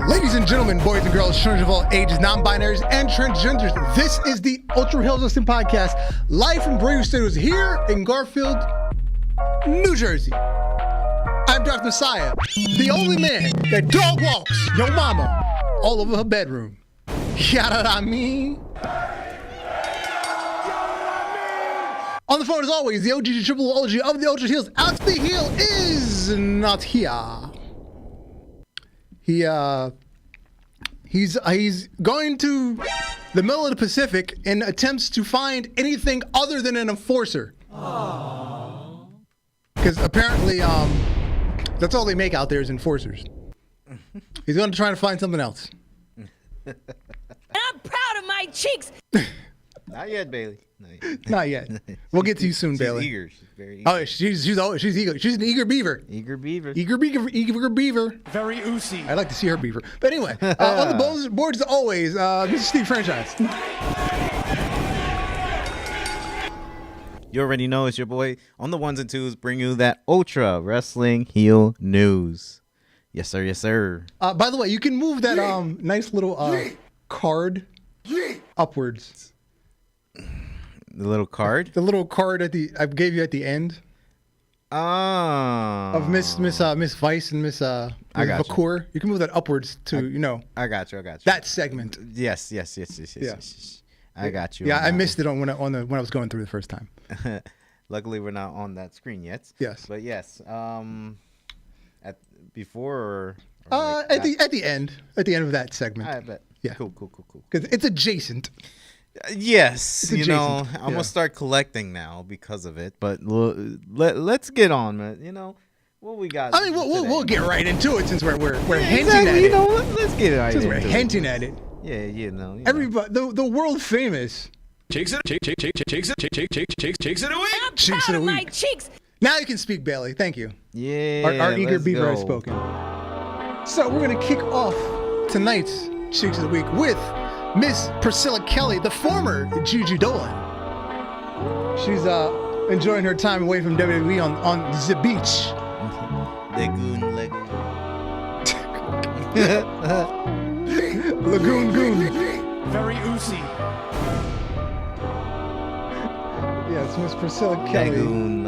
Ladies and gentlemen, boys and girls, children of all ages, non-binaries, and transgenders, this is the Ultra Heelz Wrestling Podcast, live from Brave Studios here in Garfield, New Jersey. I'm Dr. Messiah, the only man that dog walks your mama all over her bedroom. Yada I mean. On the phone as always, the OG triple OG of the Ultra Heelz, Alex the Heel is not here. He's going to the middle of the Pacific in attempts to find anything other than an enforcer. Because apparently, that's all they make out there is enforcers. He's going to try to find something else. And I'm proud of my cheeks. Not yet, Bailey. Not yet. We'll get to you soon, She's Bailey. Eager. She's very eager. Oh, she's eager. She's an eager beaver. Eager beaver. Eager beaver. Very oozy. I'd like to see her beaver. But anyway, on the boards as always, this is Steve Franchise. You already know it's your boy on the ones and twos, bring you that Ultra Wrestling Heel news. Yes, sir. Yes, sir. By the way, you can move that nice little card upwards. The little card? The little card I gave you at the end. Oh. Of Miss Vice and Miss Vacour. You can move that upwards to, I got you. that segment. Yes. I got you. Yeah, I missed it when I was going through the first time. Luckily, we're not on that screen yet. Yes. But yes, at the end of that segment. I bet. Yeah. Cool. Because it's adjacent. Yes, It's adjacent. I'm gonna start collecting now because of it. But let's get on, man. What we got. I mean, we'll get right into it since we're hinting exactly, at it. Let's get right Since into we're it. hinting at it. Yeah, Everybody, the world famous. Cheeks it away. I'm Cheeks proud of of the my week. cheeks. Now you can speak, Bailey. Thank you. Yeah. Our eager let's beaver go. has spoken. So we're gonna kick off tonight's Cheeks of the Week with Miss Priscilla Kelly, the former Gigi Dolan. She's enjoying her time away from WWE on the beach. Lagoon. Lagoon. Very oozy. Yeah, it's Miss Priscilla Kelly. Lagoon.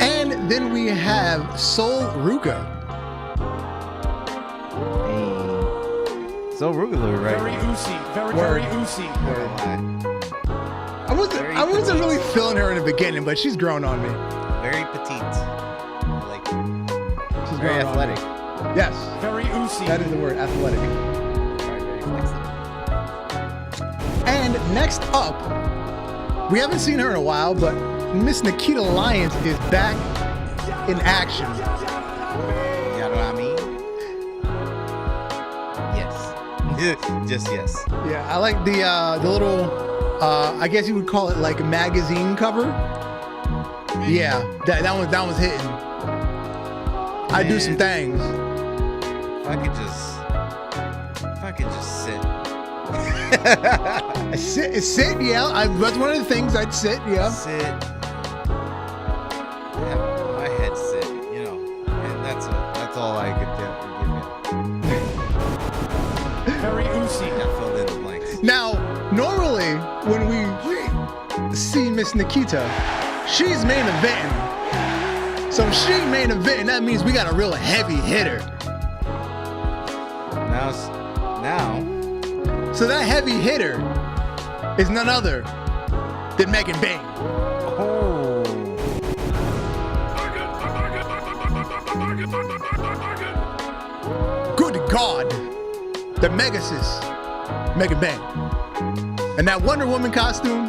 And then we have Sol Ruka. Hey. So Rugaloo, right? Very oozy. Word. Very oozy. I wasn't really feeling her in the beginning, but she's grown on me. Very petite. I like it. She's Very grown on me. athletic. Yes, Very oozy. that is the word, athletic. Very flexible. And next up, we haven't seen her in a while, but Miss Nikita Lyons is back in action. You know what I mean? Yes. Just yes. Yeah, I like the little, I guess you would call it like a magazine cover. Yeah, that was hitting. I do some things. If I could just sit. Sit, yeah. That's one of the things I'd sit, yeah. Sit. Have my head sit, and that's all I could give you. Very oozy. I filled in the blanks. Now, normally when we see Miss Nikita, she's main eventing. So if she main eventing, that means we got a real heavy hitter. Now. So that heavy hitter is none other than Megan Bain. Oh. Good God, the Megasis, Megan Bain. And that Wonder Woman costume,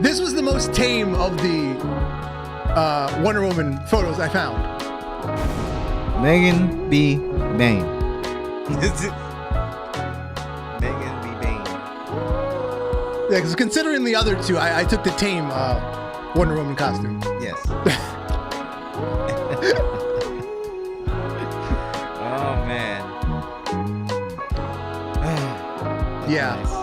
this was the most tame of the Wonder Woman photos I found. Megan B. Bain. Megan B. Bain. Yeah, because considering the other two, I took the tame Wonder Woman costume. Yes. Oh man. Yeah. Nice.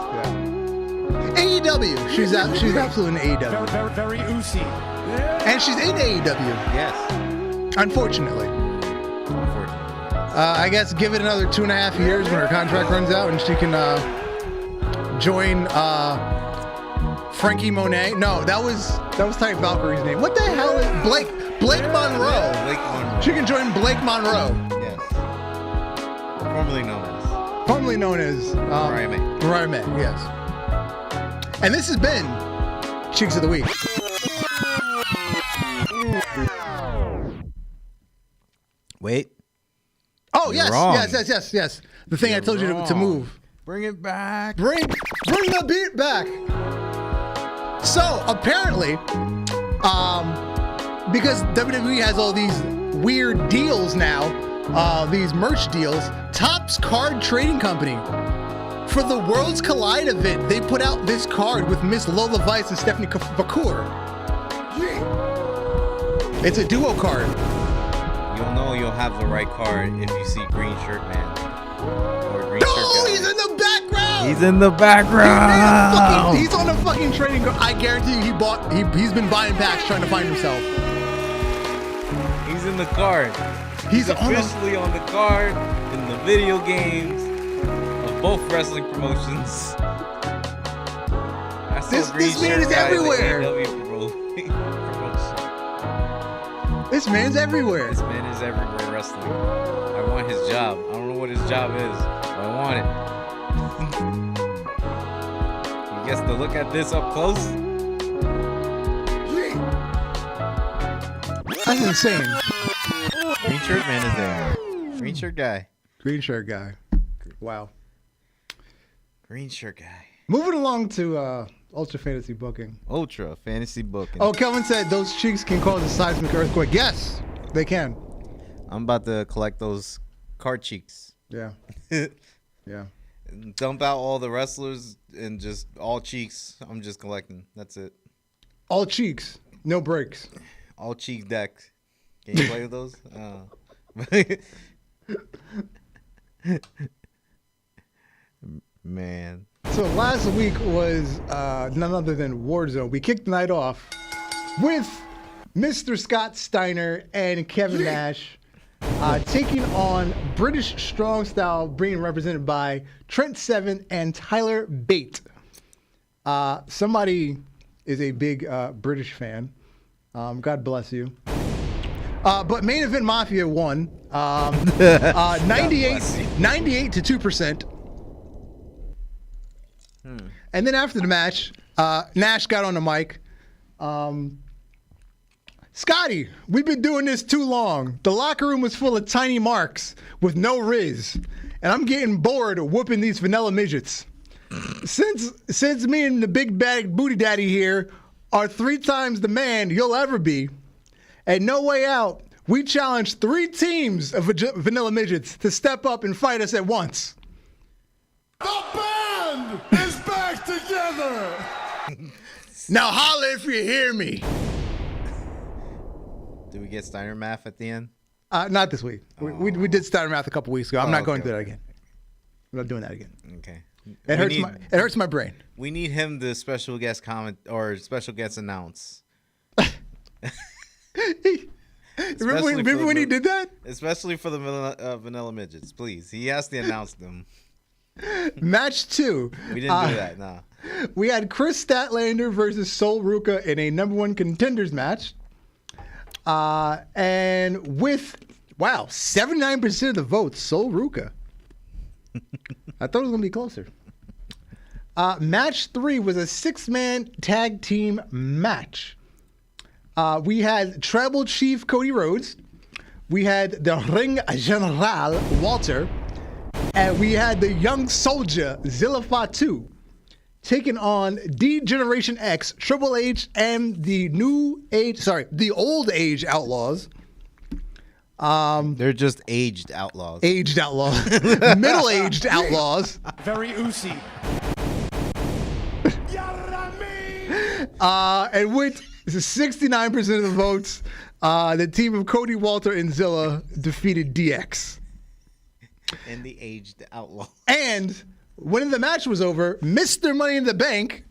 AEW. She's absolutely in AEW. Very oozy. And she's in AEW, Yes. unfortunately. Unfortunately. I guess give it another 2.5 years when her contract runs out and she can join Frankie Monet. No, that was Ty Valkyrie's name. What the hell is Blake Monroe? Blake Monroe. She can join Blake Monroe. Yes. Formerly known as Mariah May, yes. And this has been Cheeks of the Week. Wait. Oh, You're yes, wrong. yes. The thing I told you to move. Bring it back. Bring the beat back. So apparently, because WWE has all these weird deals now, these merch deals, Topps Card Trading Company, for the Worlds Collide event, they put out this card with Miss Lola Vice and Stephanie Vacour. It's a duo card. You'll know you'll have the right card if you see Green Shirt Man. Or Green Shirt No, Guy. he's in the background. He's in the background. He's on the fucking trading card. I guarantee you he's been buying packs trying to find himself. He's in the card. He's officially on the card in the video games of both wrestling promotions. This man is everywhere. This man's everywhere. This man is everywhere wrestling. I want his job. I don't know what his job is, but I want it. He gets to look at this up close. That's insane. Green Shirt Man is there. Green Shirt Guy. Green shirt guy. Wow. Green Shirt Guy. Moving along to Ultra Fantasy Booking. Ultra Fantasy Booking. Oh, Kelvin said those cheeks can cause a seismic earthquake. Yes, they can. I'm about to collect those card cheeks. Yeah. Yeah. Dump out all the wrestlers and just all cheeks. I'm just collecting. That's it. All cheeks. No breaks. All cheek deck. Can you play with those? Man. So last week was none other than Warzone. We kicked the night off with Mr. Scott Steiner and Kevin Nash taking on British Strong Style, being represented by Trent Seven and Tyler Bate. Somebody is a big British fan. God bless you. But Main Event Mafia won 98 to 2%. And then after the match, Nash got on the mic. Scotty, we've been doing this too long. The locker room was full of tiny marks with no riz. And I'm getting bored of whooping these vanilla midgets. Since me and the big bag booty daddy here are 3 times the man you'll ever be, at No Way Out, we challenge 3 teams of vanilla midgets to step up and fight us at once. The band is back together. Now holla if you hear me. Did we get Steiner math at the end? Not this week. We did Steiner math a couple weeks ago. I'm not going through that again. I'm not doing that again. Okay. It hurts my brain. We need him to special guest comment or special guest announce. Remember when he did that? Especially for the vanilla midgets, please. He has to announce them. Match 2. We didn't do that, no. We had Chris Statlander versus Sol Ruka in a #1 contenders match. And with, 79% of the votes, Sol Ruka. I thought it was going to be closer. Match 3 was a 6-man tag team match. We had Tribal Chief Cody Rhodes. We had the Ring General Walter. And we had the young soldier Zilla Fatu taking on D-Generation X, Triple H, and the old age Outlaws. They're just aged outlaws. Aged outlaws. Middle-aged outlaws. Very oozy. And with 69% of the votes, the team of Cody, Walter, and Zilla defeated DX. And the aged outlaw. And when the match was over, Mr. Money in the Bank,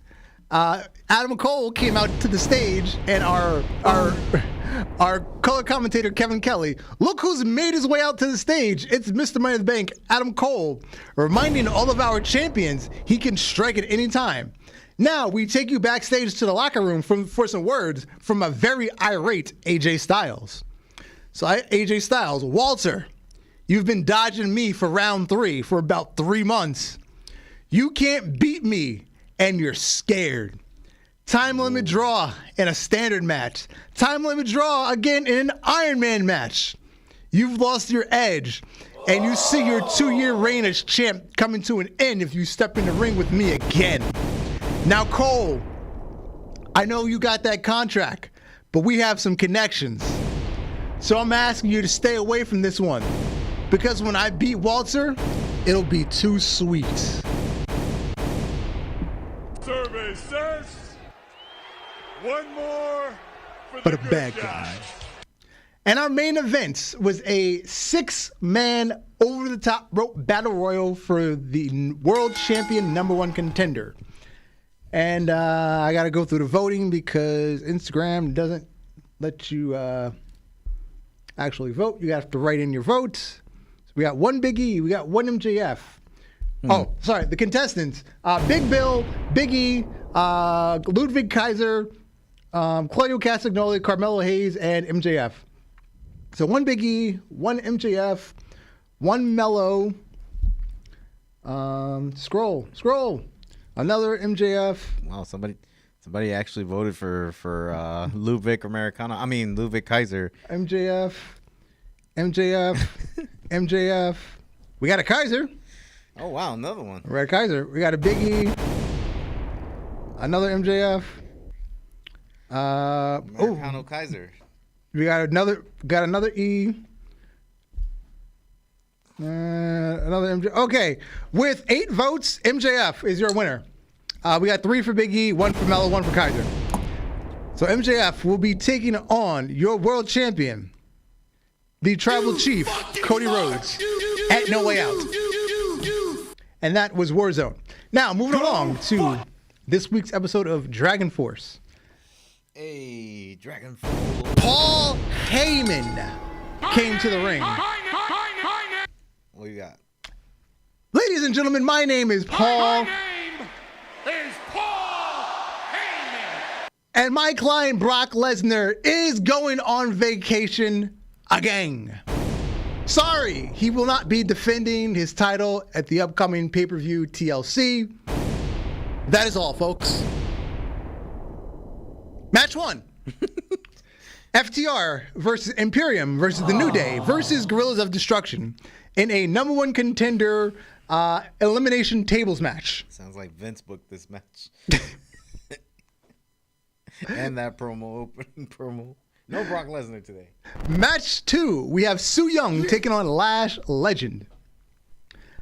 Adam Cole came out to the stage, and our our color commentator, Kevin Kelly. Look who's made his way out to the stage. It's Mr. Money in the Bank, Adam Cole, reminding all of our champions he can strike at any time. Now, we take you backstage to the locker room for some words from a very irate AJ Styles. So, AJ Styles, Walter, you've been dodging me for round 3 for about 3 months. You can't beat me, and you're scared. Time limit draw in a standard match. Time limit draw again in an Iron Man match. You've lost your edge, and you see your 2-year reign as champ coming to an end if you step in the ring with me again. Now, Cole, I know you got that contract, but we have some connections. So I'm asking you to stay away from this one, because when I beat Walter, it'll be too sweet. Survey says one more For the bad guy. And our main event was a 6-man over-the-top rope battle royal for the world champion #1 contender. And I got to go through the voting because Instagram doesn't let you actually vote. You have to write in your votes. So we got 1 Big E. We got 1 MJF. Oh, sorry. The contestants. Big Bill, Big E, Ludwig Kaiser, Claudio Castagnoli, Carmelo Hayes, and MJF. So 1 Big E, 1 MJF, 1 Mello. Scroll. Another MJF. Wow, somebody actually voted for Ludwig Americano. I mean Ludwig Kaiser. MJF. We got a Kaiser. Oh wow, another one. We got a Kaiser. We got a Big E. Another MJF. Americano Kaiser. We got another E. Another MJF. Okay, with 8 votes, MJF is your winner. We got 3 for Big E, 1 for Mello, 1 for Kaiser. So MJF will be taking on your world champion, the Tribal Chief, Cody Rhodes, at No Way Out. And that was Warzone. Now, moving along to this week's episode of Dragon Force. Hey, Dragon Force. Paul Heyman came to the ring. What you got? Ladies and gentlemen, my name is Paul. And my client, Brock Lesnar, is going on vacation again. Sorry, he will not be defending his title at the upcoming pay-per-view TLC. That is all, folks. Match 1. FTR versus Imperium versus The New Day versus Guerrillas of Destruction in a #1 contender elimination tables match. Sounds like Vince booked this match. And that opening promo. No Brock Lesnar today. Match 2, we have Su Yung taking on Lash Legend.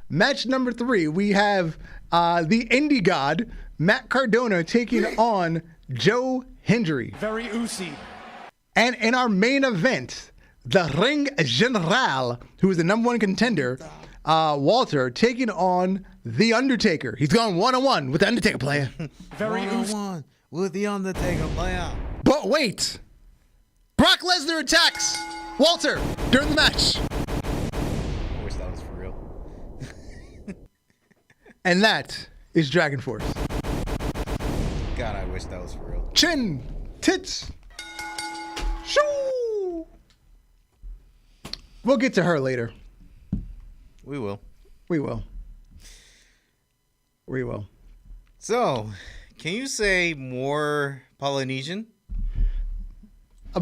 Match number 3, we have the Indie God, Matt Cardona, taking on Joe Hendry. Very oozy. And in our main event, the Ring General, who is the #1 contender, Walter, taking on The Undertaker. He's going 1-on-1 with The Undertaker, player. Very oozy. One with The Undertaker, player. But wait. Brock Lesnar attacks Walter during the match. I wish that was for real. And that is Dragon Force. God, I wish that was for real. Chin, tits, shoo. We'll get to her later. We will. We will. We will. So, can you say more Polynesian?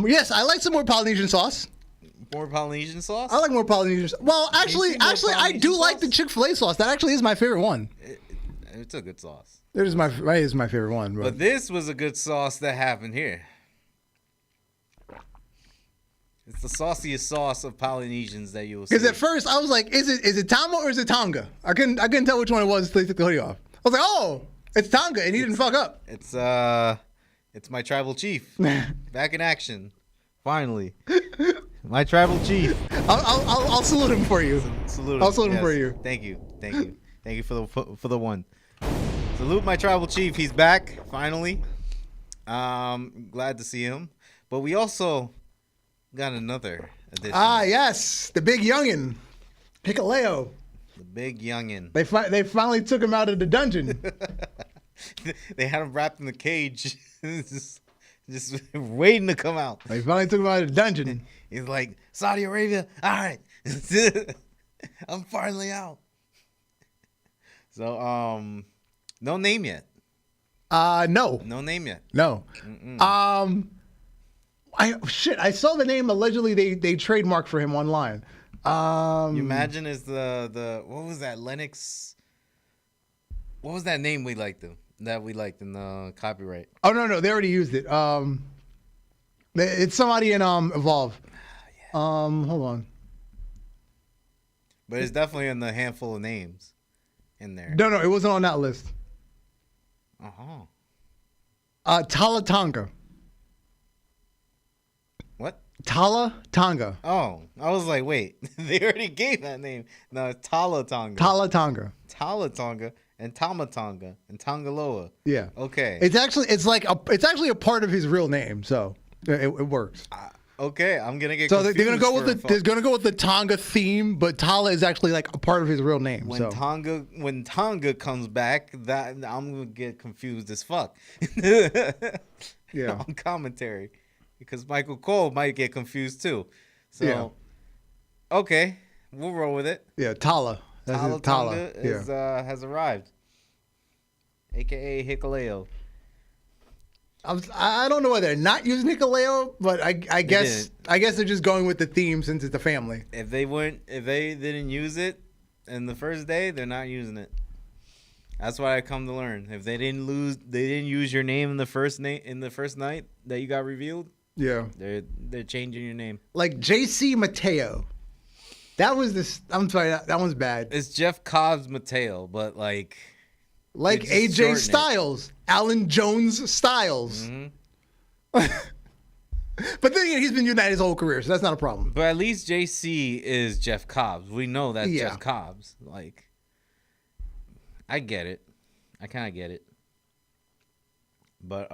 Yes, I like some more Polynesian sauce. More Polynesian sauce? I like more Polynesian sauce. Well, actually, I do like the Chick-fil-A sauce. That actually is my favorite one. It's a good sauce. It is my favorite one. Bro. But this was a good sauce that happened here. It's the sauciest sauce of Polynesians that you will see. Because at first I was like, is it Tama or is it Tonga? I couldn't tell which one it was until he took the hoodie off. I was like, oh, it's Tonga, and he didn't fuck up. It's my tribal chief back in action. Finally, my tribal chief. I'll salute him for you. Salute him. I'll salute him for you. Thank you for the one. Salute my tribal chief. He's back finally. Glad to see him. But we also got another edition. Ah, yes, the big youngin, Hikuleo. The big youngin. They finally took him out of the dungeon. They had him wrapped in the cage, just waiting to come out. They finally took him out of the dungeon. He's like, Saudi Arabia, all right, I'm finally out. So, no name yet. No. No name yet. No. I saw the name. Allegedly, they trademarked for him online. You imagine is the what was that Lennox? What was that name we liked in the copyright? Oh no, they already used it. It's somebody in Evolve. Hold on. But it's definitely in the handful of names in there. No, it wasn't on that list. Tonga. What? Tonga. Oh, I was like, wait, they already gave that name. No, it's Tonga. Tonga. Tonga and Tonga and Tongaloa. Yeah. Okay. It's actually a part of his real name, so it works. Okay, I'm gonna get. So they're gonna go confused with they're gonna go with the Tonga theme, but Tala is actually like a part of his real name. When Tonga comes back, that I'm gonna get confused as fuck. Yeah. On commentary, because Michael Cole might get confused too. So, yeah. Okay, we'll roll with it. Yeah, Tala. That's Tala his Tala. Tonga has arrived, aka Hikuleo. I don't know why they're not using Hikuleo, but I guess they're just going with the theme since it's a family. If they didn't use it in the first day, they're not using it. That's what I come to learn. If they didn't use your name in the first night that you got revealed. Yeah, they're changing your name. Like JC Mateo. That was this. I'm sorry, that one's bad. It's Jeff Cobbs Mateo, but like AJ Styles, Alan Jones Styles. Mm-hmm. But then again, he's been United his whole career, so that's not a problem. But at least JC is Jeff Cobbs. We know that's Jeff Cobbs. Like, I get it. I kind of get it. But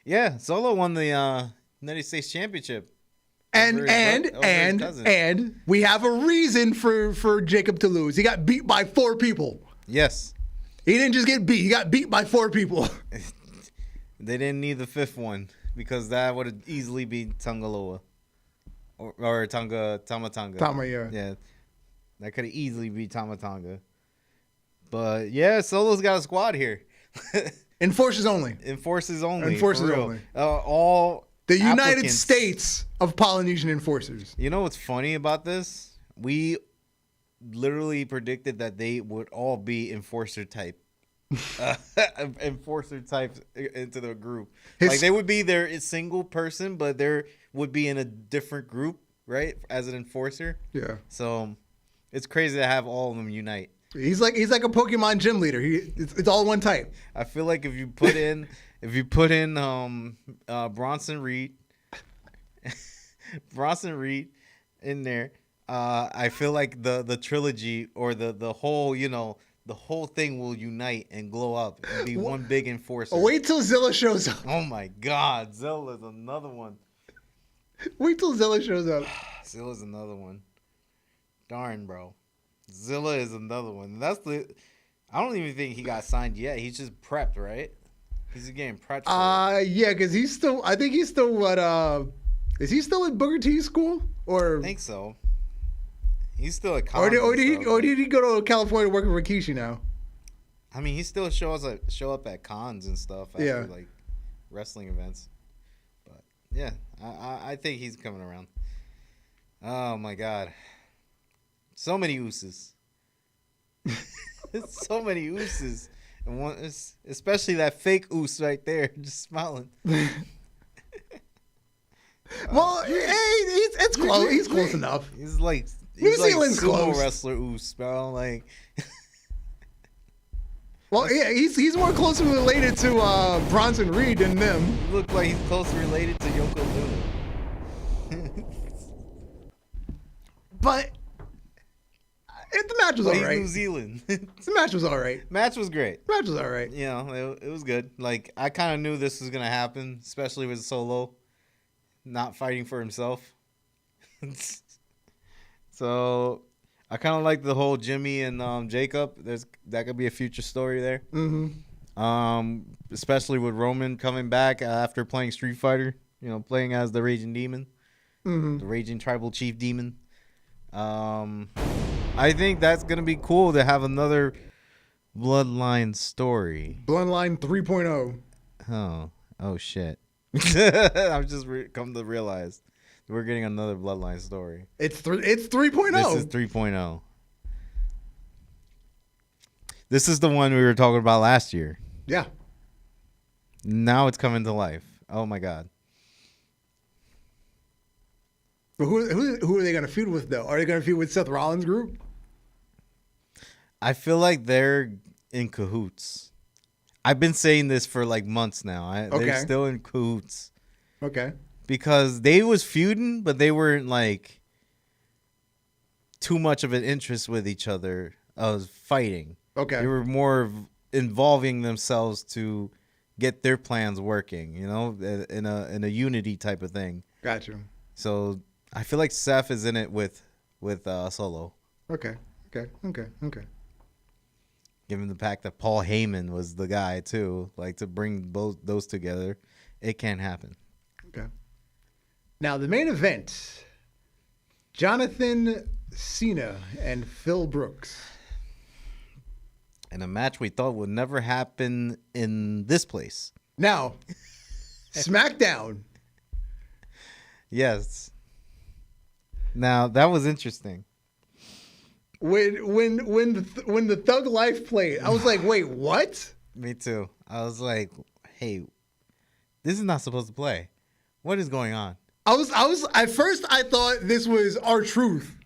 yeah, Solo won the United States Championship. And we have a reason for Jacob to lose. He got beat by 4 people. Yes. He didn't just get beat. He got beat by 4 people. They didn't need the 5th one because that would have easily been Tongaloa or Tama. Tama, yeah. Yeah. That could have easily been Tonga. But yeah, Solo's got a squad here. Enforcers only. Enforcers only. Enforcers only. All the United applicants. States of Polynesian enforcers. You know what's funny about this? We literally predicted that they would all be enforcer types into the group. Like they would be their single person, but they would be in a different group, right? As an enforcer. Yeah. So it's crazy to have all of them unite. He's like a Pokemon gym leader. It's all one type. I feel like if you put in Bronson Reed in there, I feel like the trilogy or the whole, the whole thing will unite and glow up and be one big enforcer. Wait till Zilla shows up. Oh my God, Zilla's another one. Wait till Zilla shows up. Zilla's another one. Darn, bro. Zilla is another one. I don't even think he got signed yet. He's just prepped, right? He's getting prepped. Yeah, because I think he's still is he still at Booker T's school? Or I think so. He's still at college. Or did he go to California working for Rikishi now? I mean, he still show up at cons and stuff after like wrestling events. But yeah, I think he's coming around. Oh my God. So many Usos. So many Usos. And one, especially that fake Us right there, just smiling. Well, it's close. He's close enough. He's like New Zealand's sumo close. Wrestler Us, bro. Like. Well, yeah, he's more closely related to Bronson Reed than them. He look like he's closely related to Yokozuna. But the match was all right. New Zealand. The match was all right. Match was great. Match was all right. You know, it was good. Like, I kind of knew this was going to happen, especially with Solo not fighting for himself. So I kind of like the whole Jimmy and Jacob. That could be a future story there. Especially with Roman coming back after playing Street Fighter. Playing as the Raging Demon, the Raging Tribal Chief Demon. I think that's gonna be cool to have another Bloodline story. Bloodline 3.0. Oh shit! I've just come to realize we're getting another Bloodline story. It's 3.0. This is 3.0. This is the one we were talking about last year. Yeah. Now it's coming to life. Oh my god. But who are they going to feud with, though? Are they going to feud with Seth Rollins' group? I feel like they're in cahoots. I've been saying this for like months now. They're still in cahoots. Okay. Because they was feuding, but they weren't like too much of an interest with each other of fighting. Okay. They were more involving themselves to get their plans working, in a unity type of thing. Gotcha. So I feel like Seth is in it with Solo. Okay. Given the fact that Paul Heyman was the guy too, like to bring both those together, it can happen. Okay. Now the main event: Jonathan Cena and Phil Brooks. In a match we thought would never happen in this place. Now, SmackDown. Yes. Now that was interesting. When the Thug Life played, I was like, wait, what? Me too. I was like, hey, this is not supposed to play. What is going on? I was at first I thought this was R-Truth.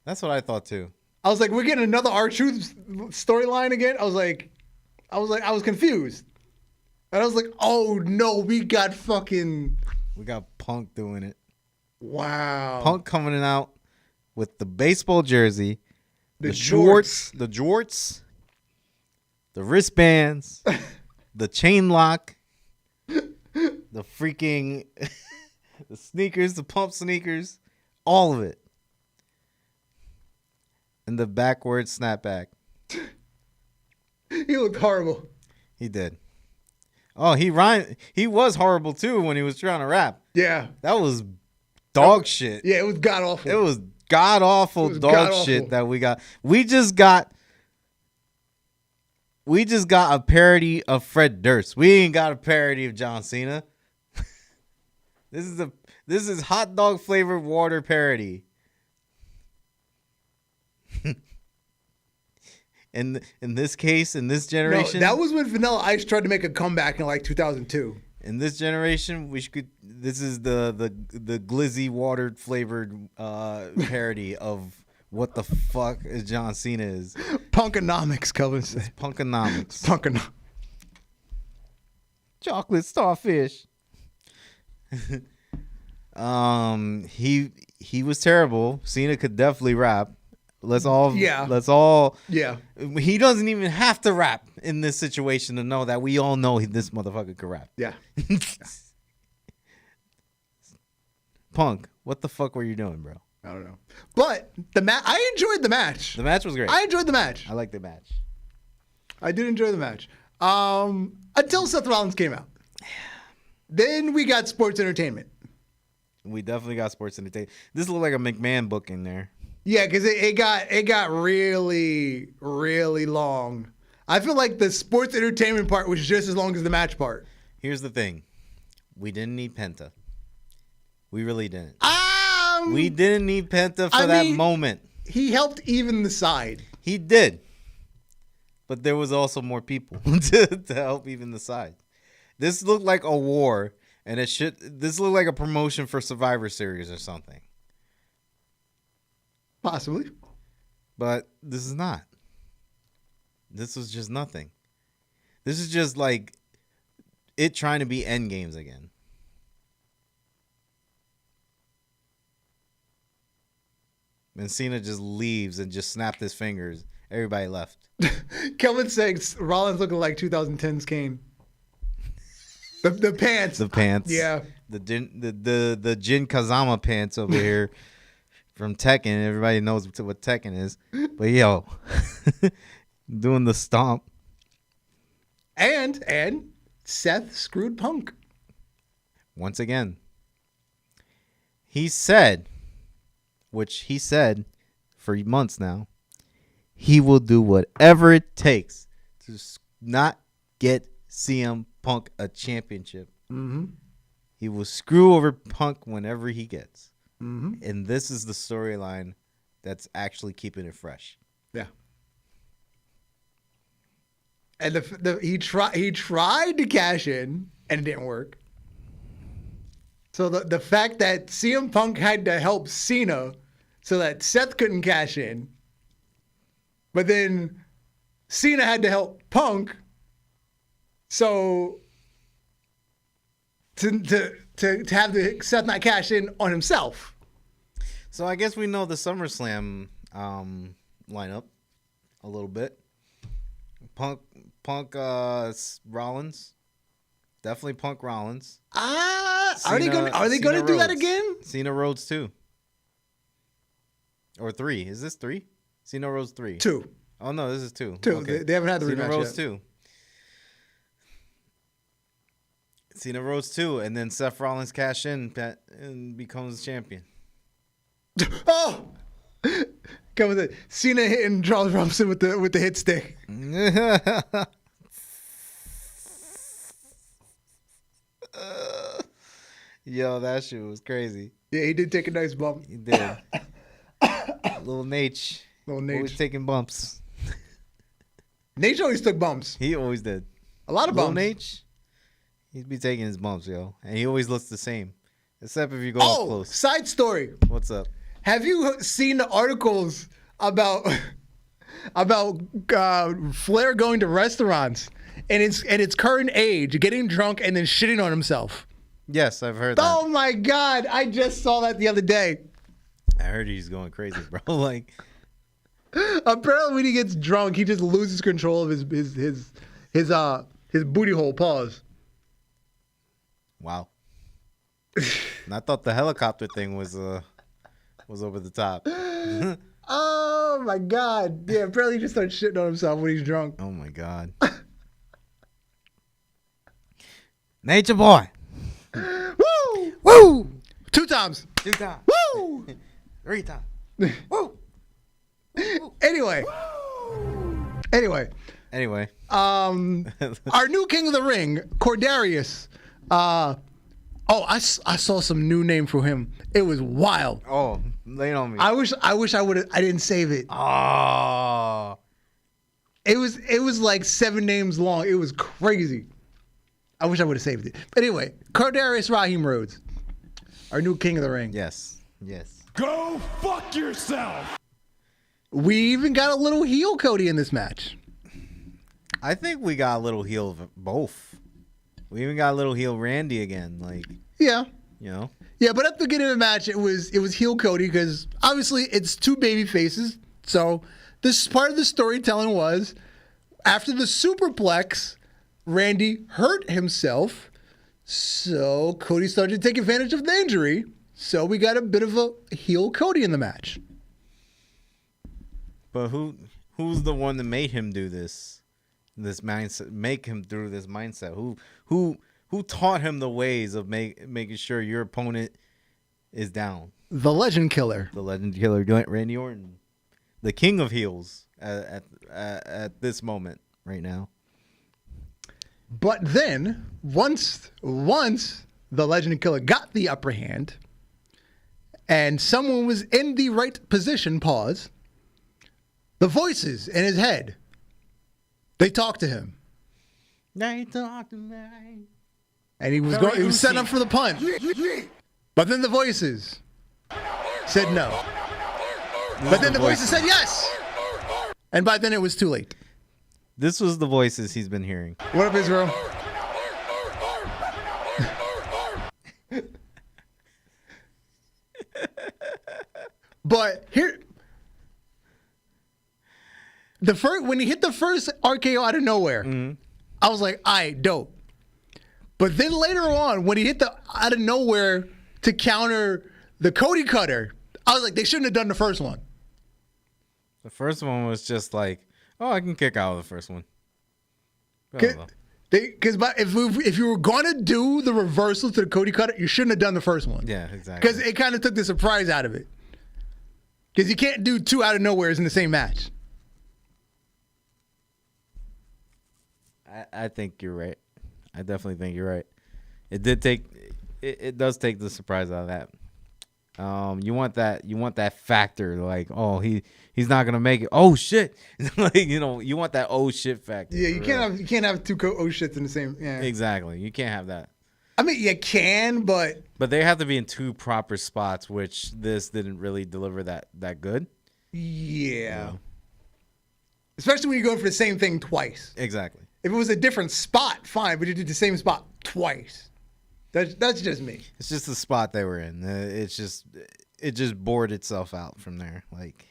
That's what I thought too. I was like, we're getting another R-Truth storyline again. I was confused. And I was like, oh no, we got Punk doing it. Wow. Punk coming out with the baseball jersey, the jorts, the wristbands, the chain lock, the freaking the sneakers, the pump sneakers, all of it. And the backward snapback. He looked horrible. He did. Oh, he was horrible too when he was trying to rap. Yeah. That was dog shit. Yeah, it was god awful. It was god awful dog shit that we got. We just got a parody of Fred Durst. We ain't got a parody of John Cena. This is hot dog flavored water parody. In this case, in this generation, no, that was when Vanilla Ice tried to make a comeback in like 2002. In this generation, this is the glizzy water flavored parody of what the fuck is John Cena is. Punkonomics, Kelvin said. Punkonomics. Punkonomics. Chocolate starfish. He was terrible. Cena could definitely rap. Let's all. Yeah. He doesn't even have to rap in this situation to know that we all know this motherfucker could rap. Yeah. Punk, what the fuck were you doing, bro? I don't know. But I enjoyed the match. The match was great. I enjoyed the match. I liked the match. I did enjoy the match. Until Seth Rollins came out. Then we got sports entertainment. We definitely got sports entertainment. This looked like a McMahon book in there. Yeah, because it got really, really long. I feel like the sports entertainment part was just as long as the match part. Here's the thing. We didn't need Penta. We really didn't. We didn't need Penta for that moment. He helped even the side. He did. But there was also more people to help even the side. This looked like a war, and this looked like a promotion for Survivor Series or something. Possibly. But this is not. This was just nothing. This is just like it trying to be end games again. And Cena just leaves and just snapped his fingers. Everybody left. Kelvin saying Rollins looking like 2010's Kane. The pants. The pants. Yeah. The Jin Kazama pants over here. from Tekken. Everybody knows what Tekken is. But yo, doing the stomp. And Seth screwed Punk. Once again. He said, which he said for months now, he will do whatever it takes to not get CM Punk a championship. Mm-hmm. He will screw over Punk whenever he gets. Mm-hmm. And this is the storyline that's actually keeping it fresh. Yeah. And he tried to cash in, and it didn't work. So the fact that CM Punk had to help Cena so that Seth couldn't cash in, but then Cena had to help Punk so to have the Seth not cash in on himself. So I guess we know the SummerSlam lineup a little bit. Punk Rollins. Definitely Punk Rollins. Are they going to do that again? Cena Rhodes 2. Or 3. Is this 3? Cena Rhodes 3. 2. Oh no, this is 2. 2. Okay. They haven't had the Cena rematch Rhodes yet. 2. Cena Rhodes 2, and then Seth Rollins cash in and becomes champion. Oh, come with it. Cena hitting Charles Robinson with the hit stick. Yo, that shit was crazy. Yeah, he did take a nice bump. He did. Little Nate. Always taking bumps. Nate always took bumps. He always did. A lot of Little bumps. Nate, he'd be taking his bumps, yo. And he always looks the same. Except if you go up close. Side story. What's up? Have you seen the articles about Flair going to restaurants and its current age, getting drunk and then shitting on himself? Yes, I've heard that. Oh my God. I just saw that the other day. I heard he's going crazy, bro. Like, apparently when he gets drunk, he just loses control of his booty hole. Pause. wow. And I thought the helicopter thing was over the top. Oh my God. Yeah, apparently he just starts shitting on himself when he's drunk. Oh my God. Nature boy. Woo! Woo! 2 times. 2 times. Woo! 3 times. Woo! Anyway. Our new King of the Ring, Cordarius. I saw some new name for him. It was wild. Oh, lay it on me. I wish I didn't save it. Oh. It was like 7 names long. It was crazy. I wish I would have saved it. But anyway, Cordarius Raheem Rhodes, our new King of the Ring. Yes. Go fuck yourself. We even got a little heel Cody in this match. I think we got a little heel of both. We even got a little heel Randy again. Like, Yeah. you know. Yeah, but at the beginning of the match, it was heel Cody because obviously it's 2 baby faces. So this part of the storytelling was after the superplex, Randy hurt himself. So Cody started to take advantage of the injury. So we got a bit of a heel Cody in the match. But who's the one that made him do this mindset? Make him through this mindset? Who taught him the ways of making sure your opponent is down? The Legend Killer. The Legend Killer, Randy Orton, the King of Heels at this moment right now. But then once the Legend Killer got the upper hand, and someone was in the right position. Pause. The voices in his head, they talked to him. They talk to me. And he was set up for the punch. But then the voices said no. But then the voices said yes. And by then it was too late. This was the voices he's been hearing. What up, Israel? But here, when he hit the first RKO out of nowhere, I was like, all right, dope. But then later on, when he hit the out of nowhere to counter the Cody Cutter, I was like, they shouldn't have done the first one. The first one was just like, oh, I can kick out of the first one. I don't know. Because if you were going to do the reversal to the Cody cutter, you shouldn't have done the first one. Yeah, exactly. Because it kind of took the surprise out of it. Because you can't do two out of nowheres in the same match. I think you're right. I definitely think you're right. It does take the surprise out of that. You want that factor, like, oh, he's not gonna make it. Oh shit. Like, you want that oh shit factor. Yeah, you can't have two oh shits in the same. Yeah, exactly. You can't have that. I mean, you can, but they have to be in two proper spots, which this didn't really deliver that good. Yeah. Especially when you're going for the same thing twice. Exactly. If it was a different spot, fine, but you did the same spot twice. That's just me. It's just the spot they were in. It just bored itself out from there. Like,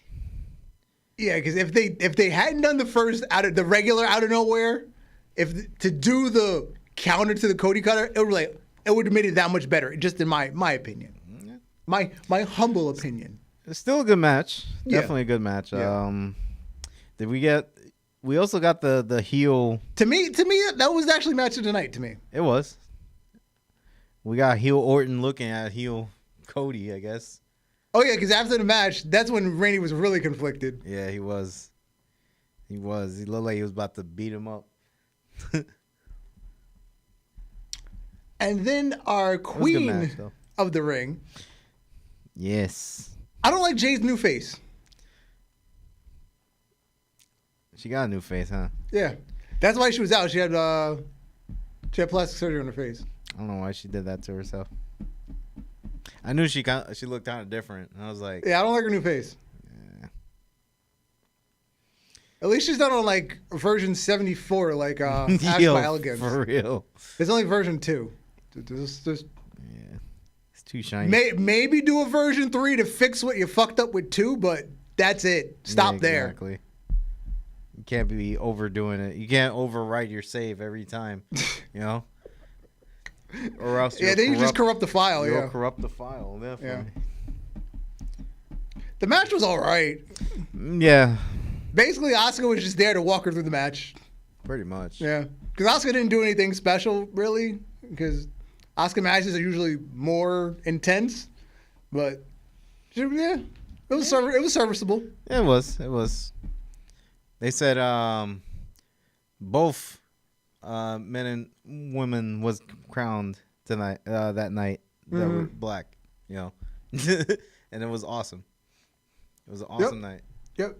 yeah, because if they hadn't done the first the regular out of nowhere, to do the counter to the Cody cutter, it would have made it that much better. Just in my opinion, my humble opinion. It's still a good match. Yeah. Definitely a good match. Yeah. We also got the heel. To me, that was actually match of the night. To me, it was. We got heel Orton looking at heel Cody, I guess. Oh yeah, because after the match, that's when Randy was really conflicted. Yeah, he was. He looked like he was about to beat him up. And then our queen of the ring. Yes. I don't like Jade's new face. She got a new face, huh? Yeah. That's why she was out. She had plastic surgery on her face. I don't know why she did that to herself. I knew she looked kind of different. And I was like, yeah, I don't like her new face. Yeah. At least she's not on like version 74, like Ash by Elegance. For real. It's only version 2. Yeah. It's too shiny. Maybe do a version 3 to fix what you fucked up with 2, but that's it. Stop there. Exactly. You can't be overdoing it. You can't overwrite your save every time, Or else then you just corrupt the file. You'll corrupt the file, definitely. Yeah. The match was all right. Yeah. Basically, Asuka was just there to walk her through the match. Pretty much. Yeah. Because Asuka didn't do anything special, really. Because Asuka matches are usually more intense. But, yeah, it was serviceable. It was. They said both men and women was crowned tonight. That night that were black, and it was awesome. It was an awesome night. Yep.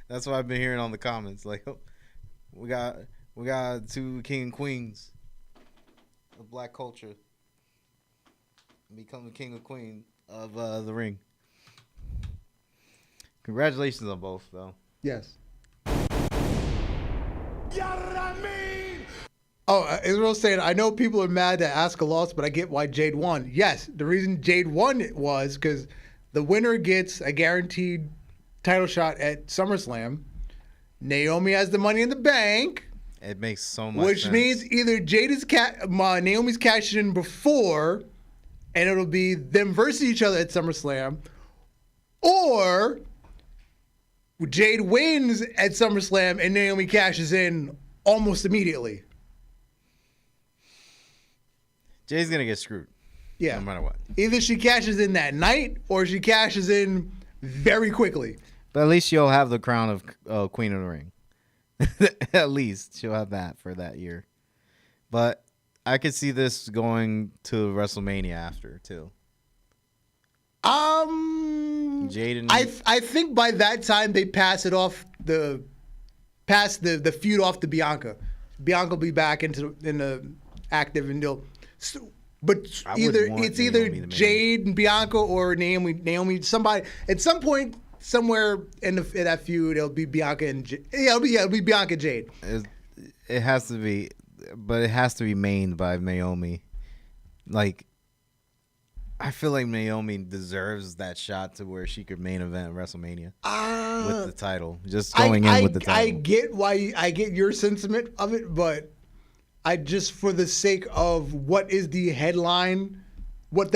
That's what I've been hearing on the comments. Like, oh, we got two king and queens of black culture become the king and queen of the ring. Congratulations on both, though. Yes. Yaramin! Oh, Israel saying, I know people are mad that Asuka lost, but I get why Jade won. Yes, the reason Jade won was because the winner gets a guaranteed title shot at SummerSlam. Naomi has the money in the bank. It makes so much sense. Which means either Naomi's cashing in before, and it'll be them versus each other at SummerSlam, or Jade wins at SummerSlam and Naomi cashes in almost immediately. Jade's going to get screwed. Yeah. No matter what. Either she cashes in that night or she cashes in very quickly. But at least she'll have the crown of Queen of the Ring. At least she'll have that for that year. But I could see this going to WrestleMania after, too. Jade and I think by that time they pass the feud off to Bianca. Bianca will be back in the active, and but it's either Jade and Bianca or Naomi. Somebody at some point somewhere in that feud it'll be Bianca and it'll be Bianca and Jade. It has to be, but it has to be mained by Naomi. Like, I feel like Naomi deserves that shot to where she could main event WrestleMania with the title. Just going in with the title. I get your sentiment of it, but I just, for the sake of what is the headline, what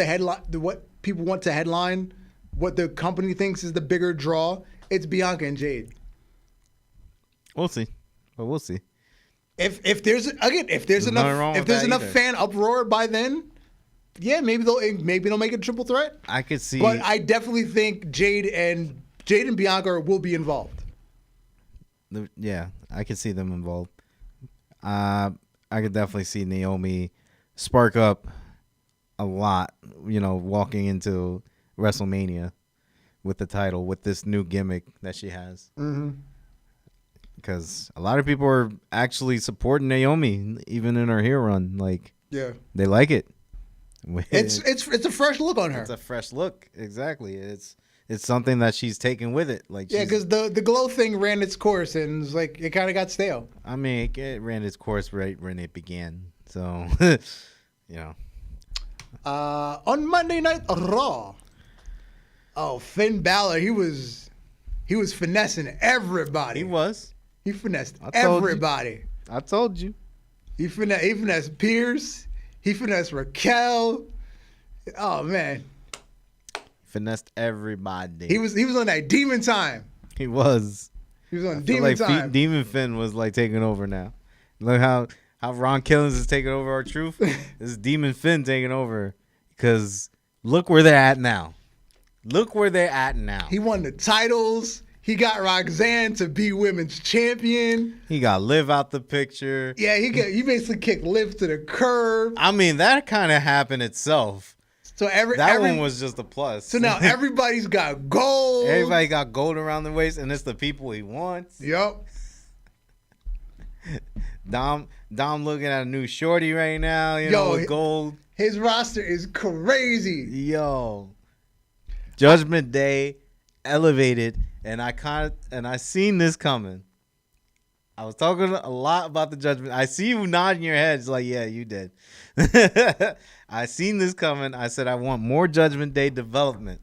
people want to headline, what the company thinks is the bigger draw, it's Bianca and Jade. We'll see. But we'll see. If there's enough fan uproar by then, yeah, maybe they'll make it a triple threat. I could see. But I definitely think Jade and Bianca will be involved. Yeah, I could see them involved. I could definitely see Naomi spark up a lot, walking into WrestleMania with the title, with this new gimmick that she has. Mm-hmm. Because a lot of people are actually supporting Naomi, even in her heel run. Like, yeah, they like it. It's a fresh look on her. It's a fresh look, exactly. It's something that she's taken with it. Like, yeah, because the glow thing ran its course and it kind of got stale. I mean, it ran its course right when it began. So, on Monday Night Raw, Finn Balor, he was finessing everybody. He finessed everybody. I told you. He finessed Pierce. He finessed Raquel. Oh man. Finessed everybody. He was on that demon time. He was. He was on demon time. Demon Finn was like taking over now. Look how Ron Killings is taking over our truth. This is Demon Finn taking over. Because look where they're at now. He won the titles. He got Roxanne to be women's champion. He got Liv out the picture. Yeah, he basically kicked Liv to the curb. I mean, that kind of happened itself. So every one was just a plus. So now everybody's got gold. Everybody got gold around the waist, and it's the people he wants. Yep. Dom looking at a new shorty right now, with gold. His roster is crazy. Yo. Judgment Day elevated, and I seen this coming. I was talking a lot about the Judgment. I see you nodding your head. It's like, yeah, you did. I seen this coming. I said I want more Judgment Day development.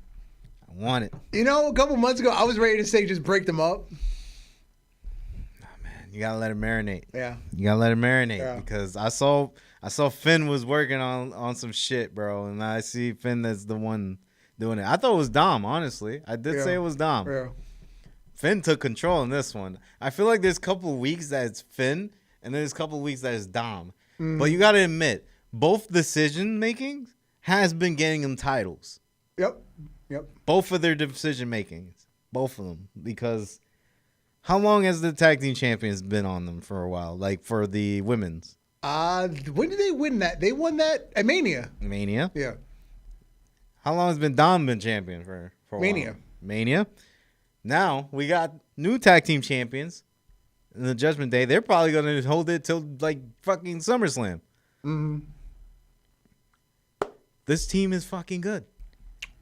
I want it. A couple months ago, I was ready to say just break them up. Oh, man, you gotta let it marinate. Yeah, you gotta let it marinate because I saw Finn was working on some shit, bro, and I see Finn that's the one doing it. I thought it was Dom, honestly. I did say it was Dom. Yeah. Finn took control in this one. I feel like there's a couple of weeks that it's Finn, and there's a couple of weeks that it's Dom. Mm. But you got to admit, both decision making has been getting them titles. Yep. Both of their decision makings, both of them. Because how long has the tag team champions been on them for a while? Like for the women's. When did they win that? They won that at Mania. Mania. Yeah. How long has Dom been champion for a Mania? While? Mania. Now we got new tag team champions in the Judgment Day. They're probably gonna hold it till like fucking SummerSlam. Mm-hmm. This team is fucking good.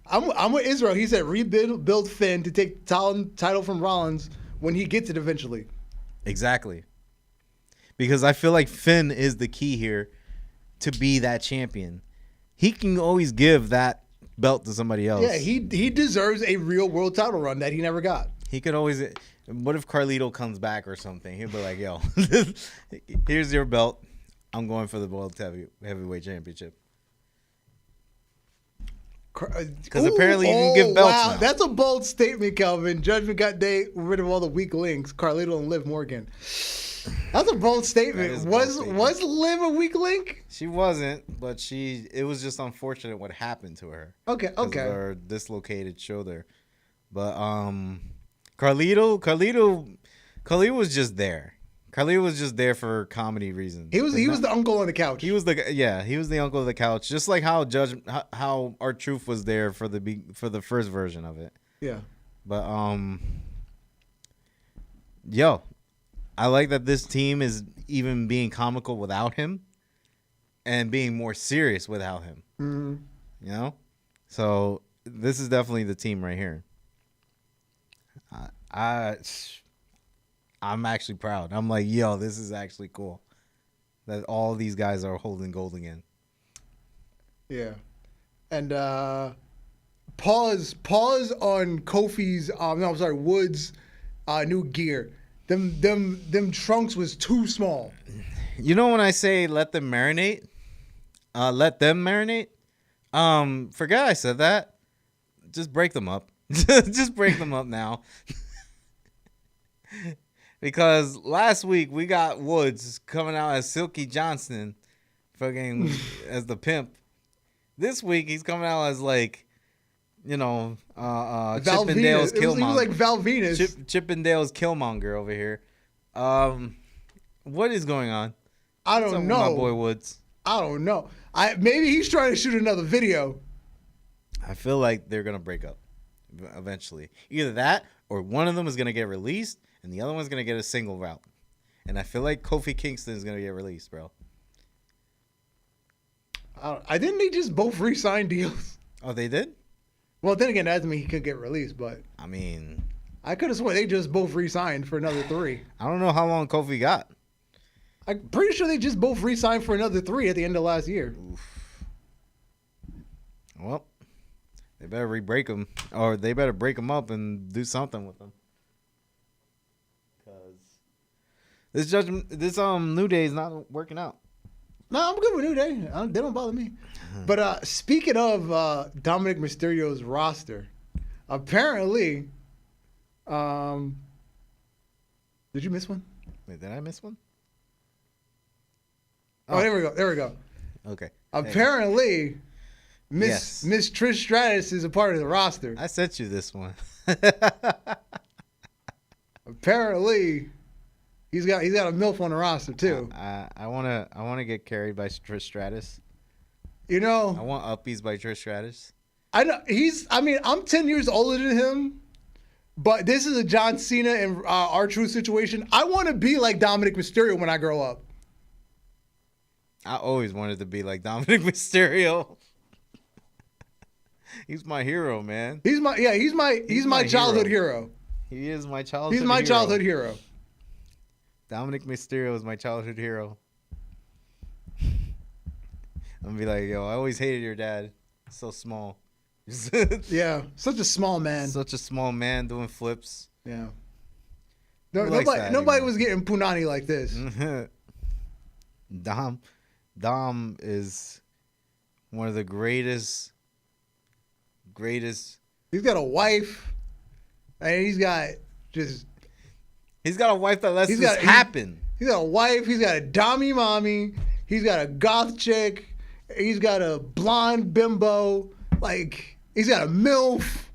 I'm with Israel. He said rebuild Finn to take the title from Rollins when he gets it eventually. Exactly. Because I feel like Finn is the key here to be that champion. He can always give that belt to somebody else. Yeah, he deserves a real world title run that he never got. He could always. What if Carlito comes back or something? He'll be like, "Yo, here's your belt. I'm going for the World Heavyweight Championship." Because apparently you can give belts now. That's a bold statement, Calvin. Judgment Day, rid of all the weak links. Carlito and Liv Morgan. That's a bold statement. Was Liv a weak link? She wasn't, but it was just unfortunate what happened to her. Okay. Her dislocated shoulder. But Carlito was just there. Carlito was just there for comedy reasons. He was the uncle on the couch. He was the uncle of the couch, just like how R-Truth was there for the first version of it. Yeah. But I like that this team is even being comical without him and being more serious without him. Mm-hmm. So this is definitely the team right here. I'm actually proud. I'm like, yo, this is actually cool that all these guys are holding gold again. Yeah. And pause on Kofi's Woods' new gear. Them trunks was too small. When I say let them marinate, Forget I said that. Just break them up. Just break them up now. Because last week we got Woods coming out as Silky Johnson, fucking as the pimp. This week he's coming out as like, Chippendale's Killmonger. He was like Val Venus. Chippendale's Killmonger over here. What is going on? I don't know. My boy Woods. I don't know. Maybe he's trying to shoot another video. I feel like they're gonna break up eventually. Either that, or one of them is gonna get released, and the other one's gonna get a single route. And I feel like Kofi Kingston is gonna get released, bro. I didn't they just both re-sign deals? Oh, they did? Well, then again, that doesn't mean he could get released, but I mean, I could have sworn they just both re-signed for another 3. I don't know how long Kofi got. I'm pretty sure they just both re-signed for another 3 at the end of last year. Oof. Well, they better re-break them, or they better break them up and do something with them. Because this New Day is not working out. No, I'm good with New Day. They don't bother me. But speaking of Dominic Mysterio's roster, apparently, did you miss one? Wait, did I miss one? Oh, there we go. There we go. Okay. Apparently, Miss Trish Stratus is a part of the roster. I sent you this one. Apparently, he's got a MILF on the roster too. I wanna get carried by Trish Stratus. You know, I want uppies by Trish Stratus. I know I'm 10 years older than him, but this is a John Cena and R-Truth situation. I want to be like Dominic Mysterio when I grow up. I always wanted to be like Dominic Mysterio. He's my hero, man. He's my childhood hero. He is my childhood hero. He's my childhood hero. Dominic Mysterio is my childhood hero. I'm gonna be like, yo, I always hated your dad. So small. Yeah, such a small man. Such a small man doing flips. Yeah. Nobody was getting punani like this. Dom is one of the greatest. He's got a wife, and he's got a wife that lets this happen. He's got a wife. He's got a dommy mommy. He's got a goth chick. He's got a blonde bimbo. Like, he's got a MILF.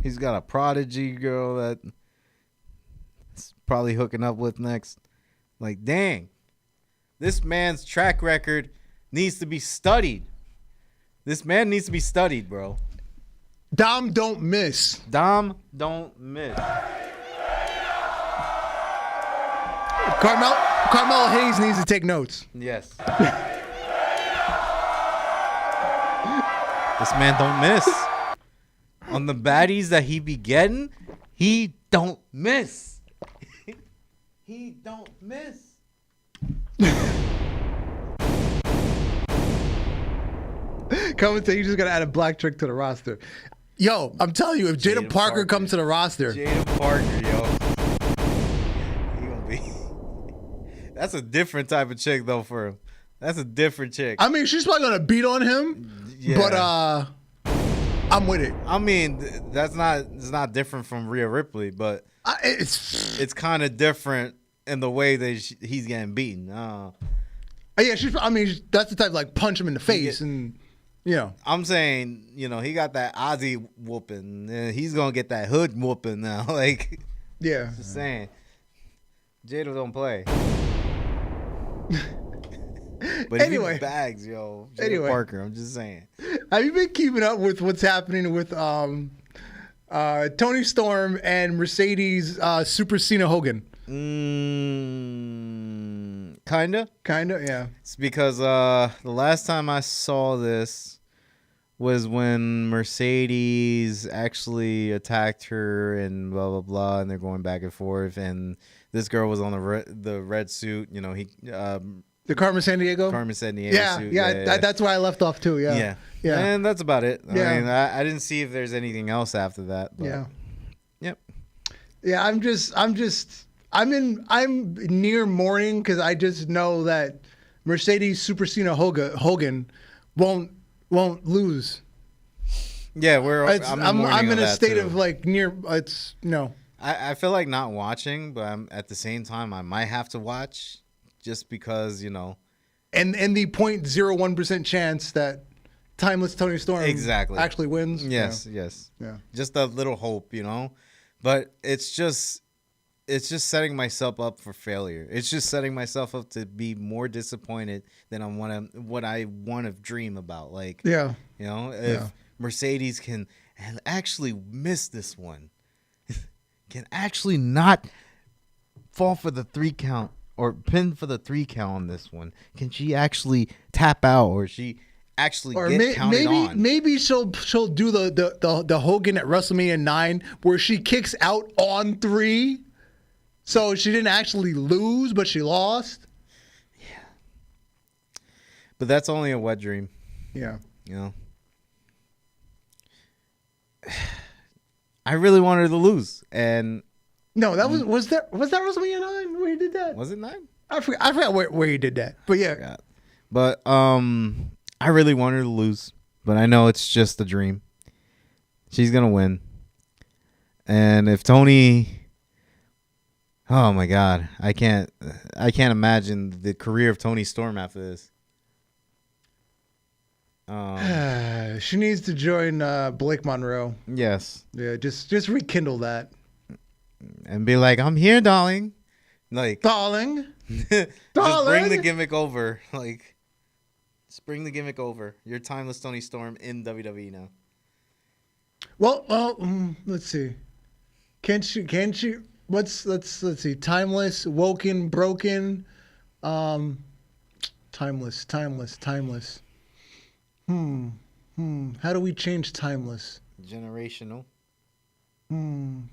He's got a prodigy girl that's probably hooking up with next. Like, dang. This man's track record needs to be studied. This man needs to be studied, bro. Dom don't miss. Dom don't miss. Carmelo Hayes needs to take notes. Yes. This man don't miss. On the baddies that he be getting, he don't miss. He don't miss. Coming to you, just gotta add a black trick to the roster. Yo, I'm telling you, if Jada Parker comes to the roster, Jada Parker, yo, he gonna be. That's a different type of chick though for him. That's a different chick. I mean, she's probably gonna beat on him, but I'm with it. I mean, it's not different from Rhea Ripley, but it's kind of different in the way that he's getting beaten. Yeah, that's the type like punch him in the face and. Yeah, I'm saying, he got that Aussie whooping. And he's gonna get that hood whooping now. Like, yeah, just saying, Jada don't play. But anyway, he bags, yo. Jada Parker. I'm just saying. Have you been keeping up with what's happening with Toni Storm and Mercedes Super Cena Hogan? Kinda, yeah. It's because the last time I saw this was when Mercedes actually attacked her and blah blah blah, and they're going back and forth, and this girl was on the red suit. The Carmen Sandiego suit. Yeah. That's where I left off too. Yeah, and that's about it. Yeah. I mean, I didn't see if there's anything else after that. But, yeah. Yep. Yeah, I'm near mourning because I just know that Mercedes Super Cena Hogan won't lose. Yeah, I'm in a state of like near. It's no. I feel like not watching, but at the same time I might have to watch just because And the 0.01% chance that timeless Toni Storm actually wins. Yes. Yeah. Just a little hope, But it's just setting myself up for failure. It's just setting myself up to be more disappointed than what I want to dream about. Like, if Mercedes can actually miss this one, can actually not fall for the 3 count or pin for the 3 count on this one. Can she actually tap out or she actually get counted on? Maybe she'll do the Hogan at WrestleMania 9 where she kicks out on 3. So she didn't actually lose, but she lost. Yeah. But that's only a wet dream. Yeah. I really wanted her to lose, and no, that was that WrestleMania 9 where he did that? Was it 9? I forgot where he did that, but yeah. But I really wanted her to lose, but I know it's just a dream. She's gonna win, and if Toni, oh my God, I can't imagine the career of Toni Storm after this. She needs to join Blake Monroe. Yes. Yeah, just rekindle that. And be like, I'm here, darling. Like, darling. Just bring the gimmick over. Like, just bring the gimmick over. You're timeless Toni Storm in WWE now. Well, let's see. Can she? Let's see. Timeless, woken, broken. Timeless. How do we change timeless? Generational.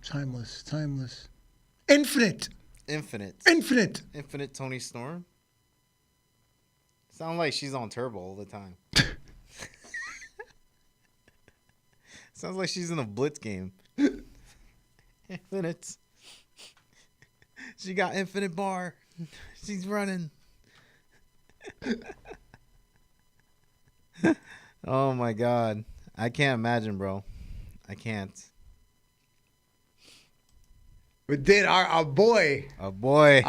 Timeless. Infinite Toni Storm. Sound like she's on turbo all the time. Sounds like she's in a blitz game. Infinite. She got infinite bar. She's running. Oh my God. I can't imagine, bro. I can't. We did our boy. Our boy.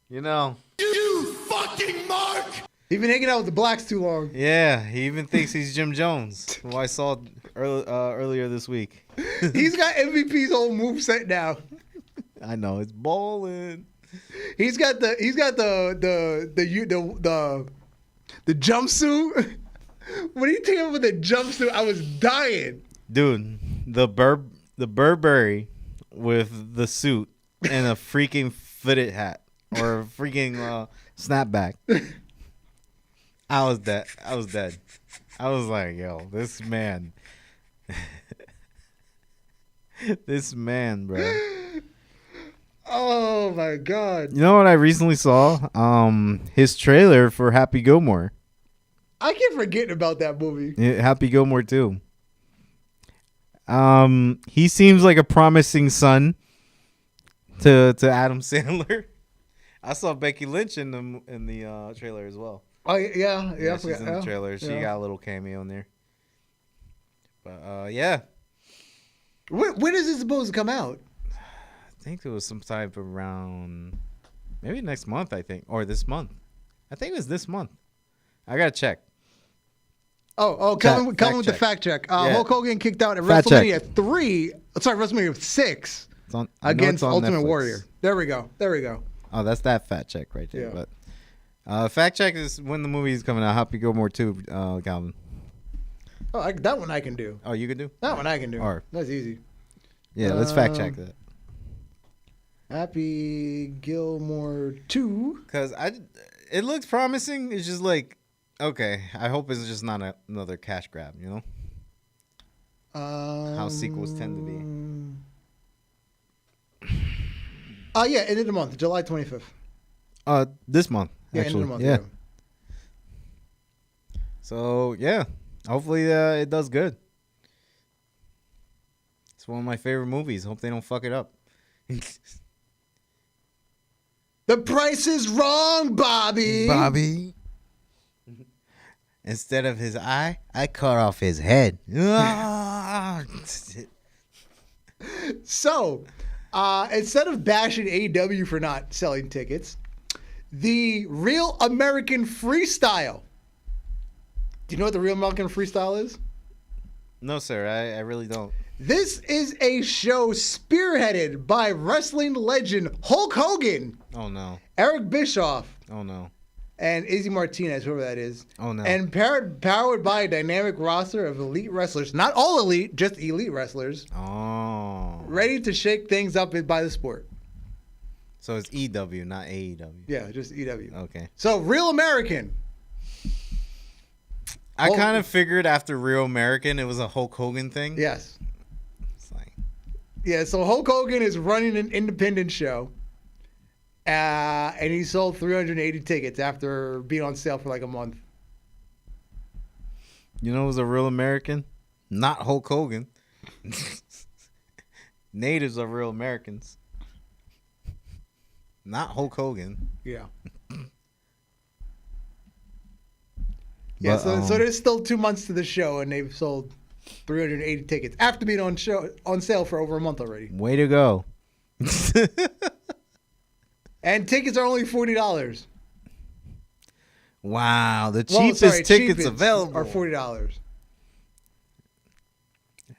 You fucking mark! He's been hanging out with the blacks too long. Yeah, he even thinks he's Jim Jones, who I saw earlier this week. He's got MVP's whole moveset now. I know, it's ballin'. He's got the jumpsuit. When he came up with the jumpsuit, I was dying. Dude, the Burberry with the suit and a freaking fitted hat or a freaking snapback. I was dead. I was like, yo, this man. This man, bro. Oh my God. You know what I recently saw? His trailer for Happy Gilmore. I keep forgetting about that movie. Yeah, Happy Gilmore 2. He seems like a promising son to Adam Sandler. I saw Becky Lynch in the trailer as well. Oh yeah. She's in the trailer. She got a little cameo in there. But yeah. When is it supposed to come out? I think it was some type around maybe next month, I think. Or this month. I think it was this month. I gotta check. Coming with the fact check. Hulk Hogan kicked out at WrestleMania 3. Sorry, WrestleMania 6 against Ultimate Netflix. Warrior. There we go. Oh, that's that fact check right there. Yeah. But fact check is when the movie is coming out. Happy Gilmore 2, Calvin. Oh, that one I can do. Oh, you can do? That one I can do. All right. That's easy. Yeah, let's fact check that. Happy Gilmore 2. Because it looks promising. It's just like, okay, I hope it's just not another cash grab, you know? How sequels tend to be. Yeah, end of the month, July 25th. This month, actually. End of the month, yeah. So, yeah, hopefully it does good. It's one of my favorite movies. Hope they don't fuck it up. The price is wrong, Bobby. Bobby. Instead of his eye, I cut off his head. So, instead of bashing AEW for not selling tickets, the Real American Freestyle. Do you know what the Real American Freestyle is? No, sir. I really don't. This is a show spearheaded by wrestling legend Hulk Hogan. Oh, no. Eric Bischoff. Oh, no. And Izzy Martinez, whoever that is. Oh, no. And powered by a dynamic roster of elite wrestlers. Not all elite, just elite wrestlers. Oh. Ready to shake things up by the sport. So it's EW, not AEW. Yeah, just EW. Okay. So, Real American. I kind of figured after Real American, it was a Hulk Hogan thing. Yes. It's like... Yeah, so Hulk Hogan is running an independent show. And he sold 380 tickets after being on sale for like a month. You know who's a Real American? Not Hulk Hogan. Natives are Real Americans. Not Hulk Hogan. Yeah. Yeah, so there's still 2 months to the show, and they've sold 380 tickets after being on sale for over a month already. Way to go. And tickets are only $40. Wow, the cheapest tickets available are $40.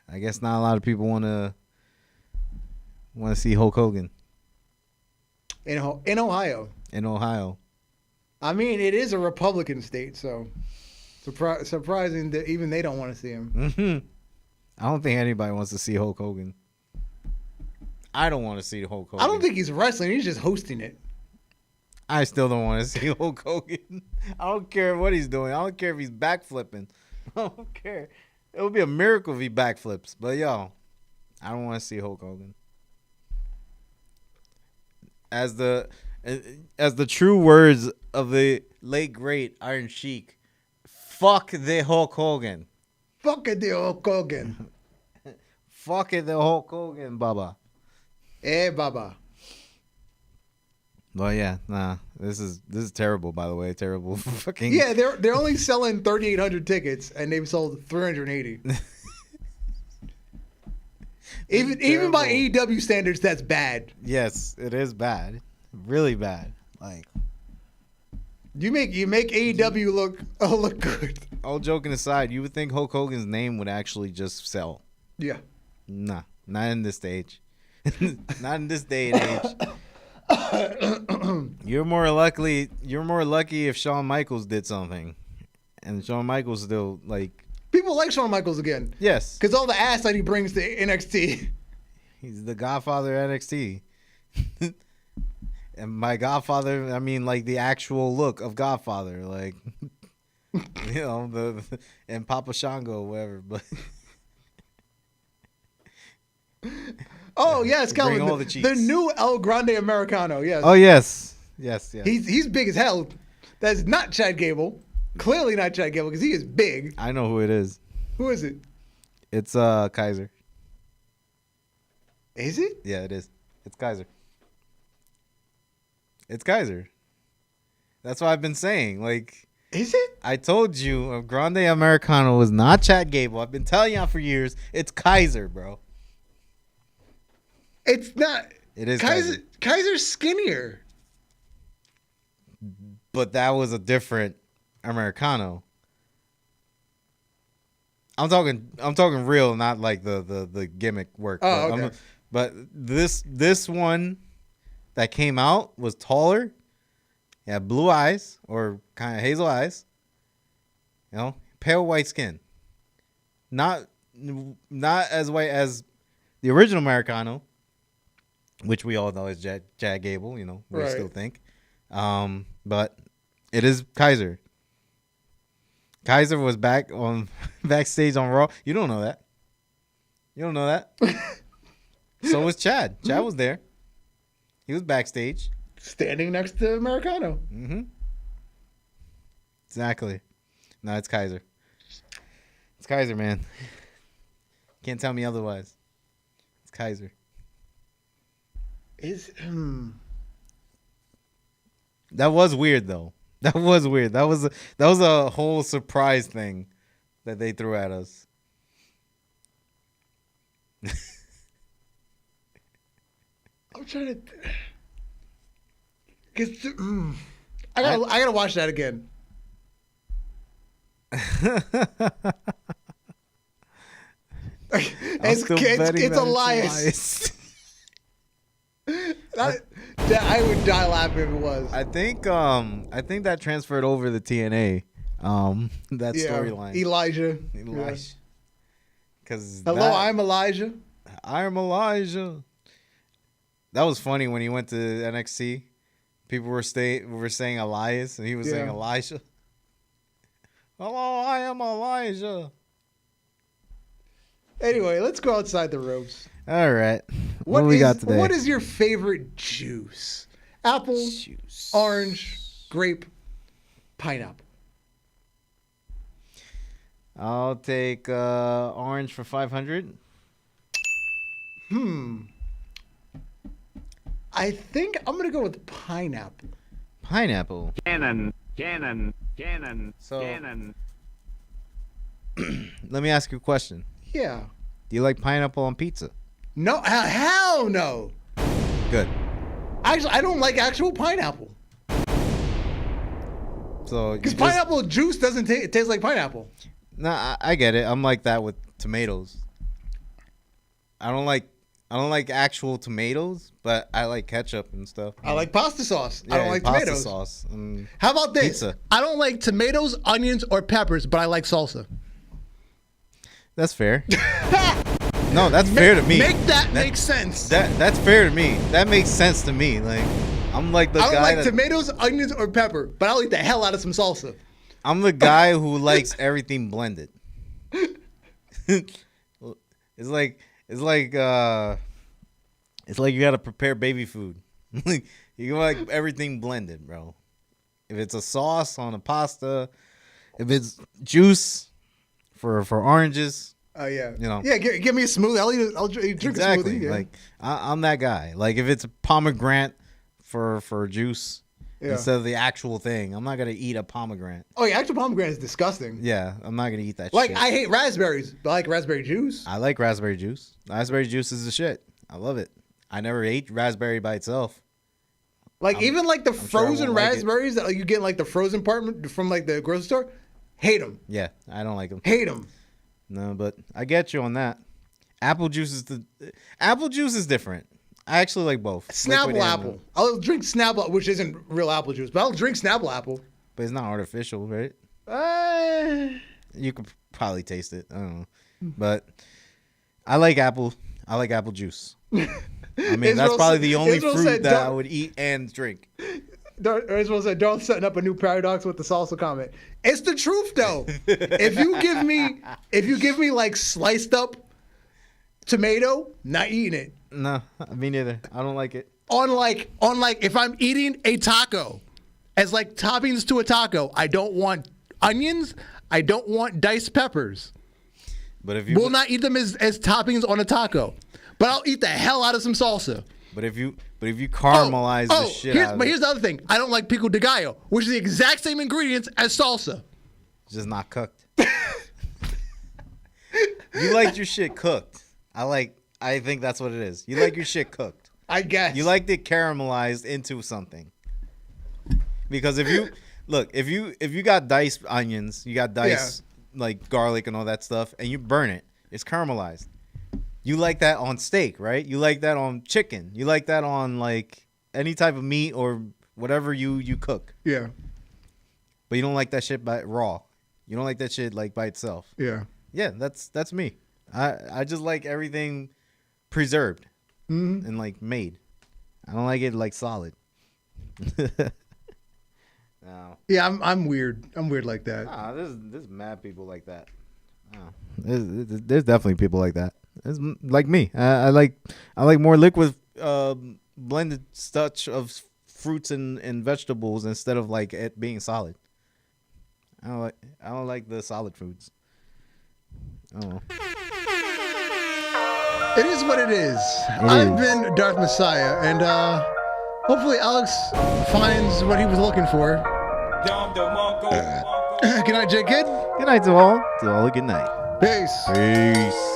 I guess not a lot of people want to see Hulk Hogan In Ohio. in Ohio. I mean, it is a Republican state, so surprising that even they don't want to see him. Mm-hmm. I don't think anybody wants to see Hulk Hogan. I don't want to see Hulk Hogan. I don't think he's wrestling. He's just hosting it. I still don't want to see Hulk Hogan. I don't care what he's doing. I don't care if he's backflipping. I don't care. It would be a miracle if he backflips. But, yo, I don't want to see Hulk Hogan. As the true words of the late, great Iron Sheik, fuck the Hulk Hogan. Fuck it, the Hulk Hogan. Fuck it, the Hulk Hogan, Baba. Eh, Baba. Well, yeah, nah. This is terrible, by the way. Terrible fucking. Yeah, they're only selling 3,800 tickets, and they've sold 380. Even by AEW standards, that's bad. Yes, it is bad, really bad. Like, you make AEW look good. all joking aside, you would think Hulk Hogan's name would actually just sell. Yeah. Nah, not in this stage. Not in this day and age. You're more lucky if Shawn Michaels did something, and Shawn Michaels still like. People like Shawn Michaels again. Yes, because all the ass that he brings to NXT. He's the Godfather of NXT. And by Godfather, I mean like the actual look of Godfather, like you know and Papa Shango, whatever. But oh yes, Calvin, all the new El Grande Americano. Yes. Oh yes. He's big as hell. That's not Chad Gable. Clearly not Chad Gable because he is big. I know who it is. Who is it? It's Kaiser. Is it? Yeah, it is. It's Kaiser. It's Kaiser. That's what I've been saying. Like, is it? I told you, a Grande Americano was not Chad Gable. I've been telling y'all for years. It's Kaiser, bro. It's not. It is Kaiser. Kaiser's skinnier. But that was a different Americano. I'm talking real, not like the gimmick work. Oh, okay. But this one that came out was taller. He had blue eyes or kind of hazel eyes. You know, pale white skin. Not as white as the original Americano, which we all know is Chad Gable. You know, we right. still think. But it is Kaiser. Kaiser was backstage on Raw. You don't know that. You don't know that. So was Chad. Chad was there. He was backstage. Standing next to Americano. Mm-hmm. Exactly. No, it's Kaiser. It's Kaiser, man. Can't tell me otherwise. It's Kaiser. That was weird though. That was weird. That was a whole surprise thing that they threw at us. I'm trying to. I gotta watch that again. It's Elias. I would die laughing if it was. I think that transferred over the TNA. That storyline. Elijah. Because hello, I'm Elijah. I'm Elijah. That was funny when he went to NXT. People were saying Elias, and he was saying Elijah. Hello, I am Elijah. Anyway, let's go outside the ropes. All right. What we got today? What is your favorite juice? Apple, orange, grape, pineapple. I'll take orange for 500. I think I'm gonna go with pineapple. Pineapple. Cannon. So, let me ask you a question. Yeah. Do you like pineapple on pizza? No, hell no. Good. Actually, I don't like actual pineapple. So because pineapple juice doesn't taste like pineapple. Nah, I get it. I'm like that with tomatoes. I don't like actual tomatoes, but I like ketchup and stuff. I like pasta sauce. Yeah, I don't like pasta tomatoes. Sauce. How about this? Pizza. I don't like tomatoes, onions, or peppers, but I like salsa. That's fair. No, that's fair to me. Make that make sense. That's fair to me. That makes sense to me. Like, I'm like the guy. I don't like tomatoes, onions, or pepper, but I'll eat the hell out of some salsa. I'm the guy who likes everything blended. It's like you gotta prepare baby food. You like everything blended, bro. If it's a sauce on a pasta, if it's juice for oranges. Oh yeah, you know. Yeah, give me a smoothie. I'll drink exactly. a smoothie. Yeah. Like I'm that guy. Like if it's a pomegranate for juice. Yeah. Instead of the actual thing, I'm not gonna eat a pomegranate. Oh yeah, actual pomegranate is disgusting. Yeah, I'm not gonna eat that. Like shit. I hate raspberries, but I like raspberry juice. I like raspberry juice. Raspberry juice is the shit. I love it. I never ate raspberry by itself. Like even like the frozen raspberries that you get in like the frozen part from like the grocery store, hate them. Yeah, I don't like them. Hate them. No, but I get you on that. Apple juice is different. I actually like both. Snapple apple. I'll drink Snapple, which isn't real apple juice, but I'll drink Snapple apple. But it's not artificial, right? You could probably taste it. I don't know. But I like apple. I like apple juice. I mean, that's probably the only fruit that I would eat and drink. Israel said, "Don't setting up a new paradox with the salsa comment." It's the truth, though. if you give me like sliced up tomato, not eating it. No, me neither. I don't like it. On like if I'm eating a taco as like toppings to a taco, I don't want onions. I don't want diced peppers. But if you will not eat them as toppings on a taco, but I'll eat the hell out of some salsa. But if you caramelize the shit out of it. But here's the other thing. I don't like pico de gallo, which is the exact same ingredients as salsa. It's just not cooked. You like your shit cooked. I think that's what it is. You like your shit cooked. I guess. You liked it caramelized into something. Because if you got diced onions, you got diced like garlic and all that stuff, and you burn it, it's caramelized. You like that on steak, right? You like that on chicken. You like that on like any type of meat or whatever you cook. Yeah. But you don't like that shit raw. You don't like that shit like by itself. Yeah. Yeah, that's me. I just like everything preserved and like made. I don't like it like solid. No. Yeah, I'm weird. I'm weird like that. There's mad people like that. There's definitely people like that. It's like me. I like more liquid blended touch of fruits and vegetables instead of like it being solid. I don't like the solid foods. Oh. It is what it is. I've been Darth Messiah, and Hopefully Alex finds what he was looking for. Good night, Jake Kid. Good night to all. To all a good night. Peace. Peace.